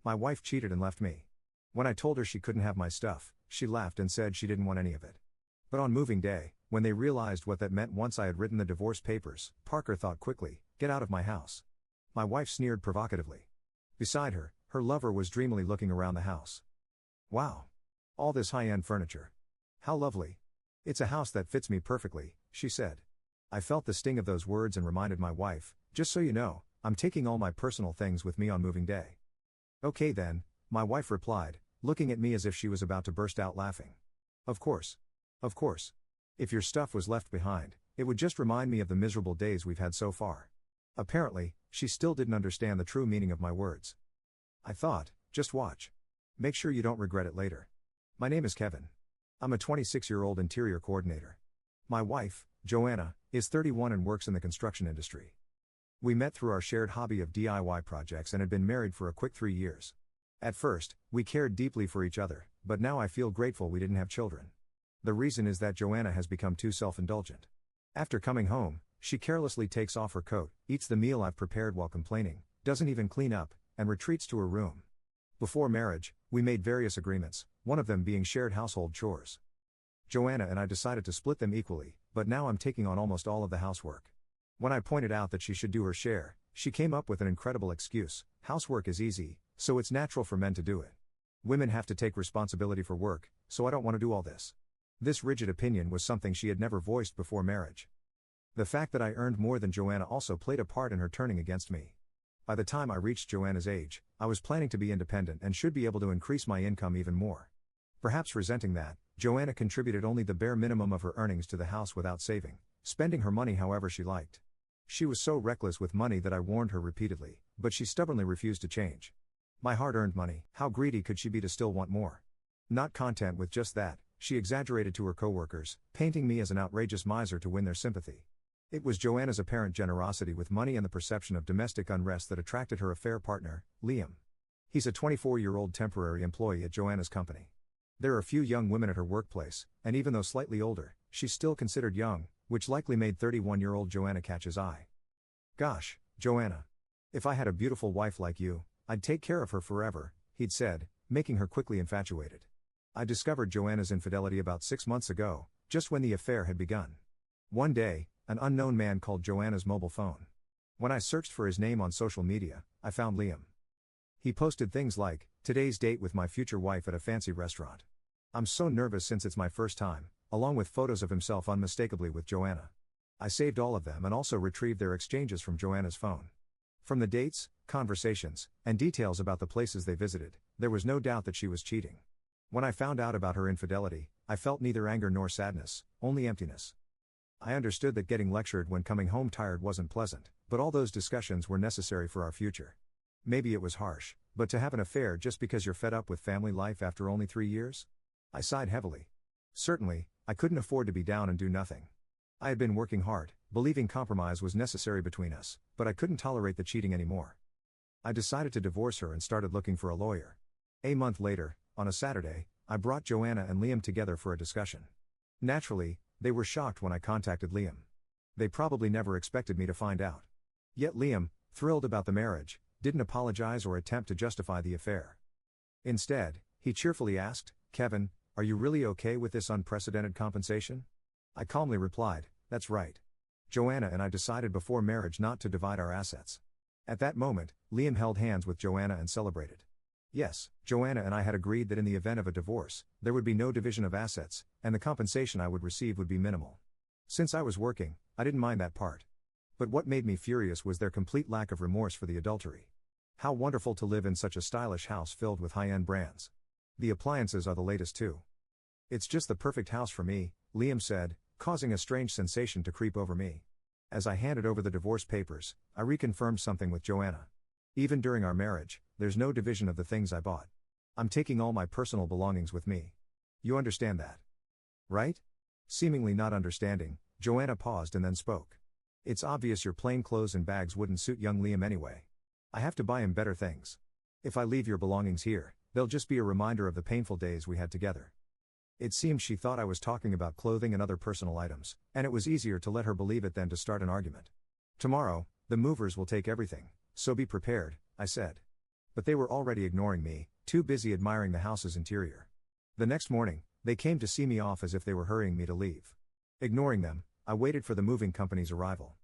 My wife cheated and left me. When I told her she couldn't have my stuff, she laughed and said she didn't want any of it. But on moving day, when they realized what that meant once I had written the divorce papers, Parker thought quickly, "Get out of my house." My wife sneered provocatively. Beside her, her lover was dreamily looking around the house. "Wow. All this high-end furniture. How lovely. It's a house that fits me perfectly," she said. I felt the sting of those words and reminded my wife, "Just so you know, I'm taking all my personal things with me on moving day." "Okay then," my wife replied, looking at me as if she was about to burst out laughing. Of course. Of course. If your stuff was left behind, it would just remind me of the miserable days we've had so far." Apparently, she still didn't understand the true meaning of my words. I thought, just watch. Make sure you don't regret it later. My name is Kevin. I'm a 26-year-old interior coordinator. My wife, Joanna, is 31 and works in the construction industry. We met through our shared hobby of DIY projects and had been married for a quick 3 years. At first, we cared deeply for each other, but now I feel grateful we didn't have children. The reason is that Joanna has become too self-indulgent. After coming home, she carelessly takes off her coat, eats the meal I've prepared while complaining, doesn't even clean up, and retreats to her room. Before marriage, we made various agreements, one of them being shared household chores. Joanna and I decided to split them equally, but now I'm taking on almost all of the housework. When I pointed out that she should do her share, she came up with an incredible excuse: housework is easy, so it's natural for men to do it. Women have to take responsibility for work, so I don't want to do all this. This rigid opinion was something she had never voiced before marriage. The fact that I earned more than Joanna also played a part in her turning against me. By the time I reached Joanna's age, I was planning to be independent and should be able to increase my income even more. Perhaps resenting that, Joanna contributed only the bare minimum of her earnings to the house without saving, spending her money however she liked. She was so reckless with money that I warned her repeatedly, but she stubbornly refused to change. My hard-earned money, how greedy could she be to still want more? Not content with just that, she exaggerated to her coworkers, painting me as an outrageous miser to win their sympathy. It was Joanna's apparent generosity with money and the perception of domestic unrest that attracted her affair partner, Liam. He's a 24-year-old temporary employee at Joanna's company. There are few young women at her workplace, and even though slightly older, she's still considered young, which likely made 31-year-old Joanna catch his eye. "Gosh, Joanna. If I had a beautiful wife like you, I'd take care of her forever," he'd said, making her quickly infatuated. I discovered Joanna's infidelity about 6 months ago, just when the affair had begun. One day, an unknown man called Joanna's mobile phone. When I searched for his name on social media, I found Liam. He posted things like, "Today's date with my future wife at a fancy restaurant. I'm so nervous since it's my first time," along with photos of himself unmistakably with Joanna. I saved all of them and also retrieved their exchanges from Joanna's phone. From the dates, conversations, and details about the places they visited, there was no doubt that she was cheating. When I found out about her infidelity, I felt neither anger nor sadness, only emptiness. I understood that getting lectured when coming home tired wasn't pleasant, but all those discussions were necessary for our future. Maybe it was harsh, but to have an affair just because you're fed up with family life after only 3 years? I sighed heavily. Certainly, I couldn't afford to be down and do nothing. I had been working hard, believing compromise was necessary between us, but I couldn't tolerate the cheating anymore. I decided to divorce her and started looking for a lawyer. A month later, on a Saturday, I brought Joanna and Liam together for a discussion. Naturally, they were shocked when I contacted Liam. They probably never expected me to find out. Yet Liam, thrilled about the marriage, didn't apologize or attempt to justify the affair. Instead, he cheerfully asked, "Kevin, are you really okay with this unprecedented compensation?" I calmly replied, "That's right. Joanna and I decided before marriage not to divide our assets." At that moment, Liam held hands with Joanna and celebrated. Yes, Joanna and I had agreed that in the event of a divorce, there would be no division of assets, and the compensation I would receive would be minimal. Since I was working, I didn't mind that part. But what made me furious was their complete lack of remorse for the adultery. How wonderful to live in such a stylish house filled with high-end brands. The appliances are the latest too. "It's just the perfect house for me," Liam said, causing a strange sensation to creep over me. As I handed over the divorce papers, I reconfirmed something with Joanna. Even during our marriage, there's no division of the things I bought. I'm taking all my personal belongings with me. You understand that, right? Seemingly not understanding, Joanna paused and then spoke. "It's obvious your plain clothes and bags wouldn't suit young Liam anyway. I have to buy him better things. If I leave your belongings here, they'll just be a reminder of the painful days we had together." It seemed she thought I was talking about clothing and other personal items, and it was easier to let her believe it than to start an argument. "Tomorrow, the movers will take everything, so be prepared," I said. but they were already ignoring me, too busy admiring the house's interior. The next morning, they came to see me off as if they were hurrying me to leave. Ignoring them, I waited for the moving company's arrival.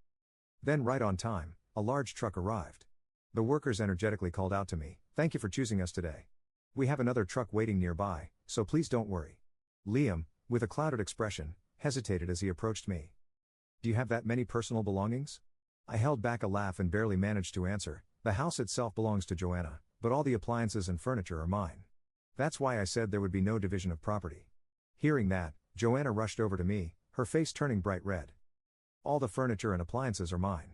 Then, right on time, a large truck arrived. The workers energetically called out to me, "Thank you for choosing us today. We have another truck waiting nearby, so please don't worry." Liam, with a clouded expression, hesitated as he approached me. "Do you have that many personal belongings?" I held back a laugh and barely managed to answer, "The house itself belongs to Joanna, but all the appliances and furniture are mine." That's why I said there would be no division of property. Hearing that, Joanna rushed over to me, her face turning bright red. "All the furniture and appliances are mine."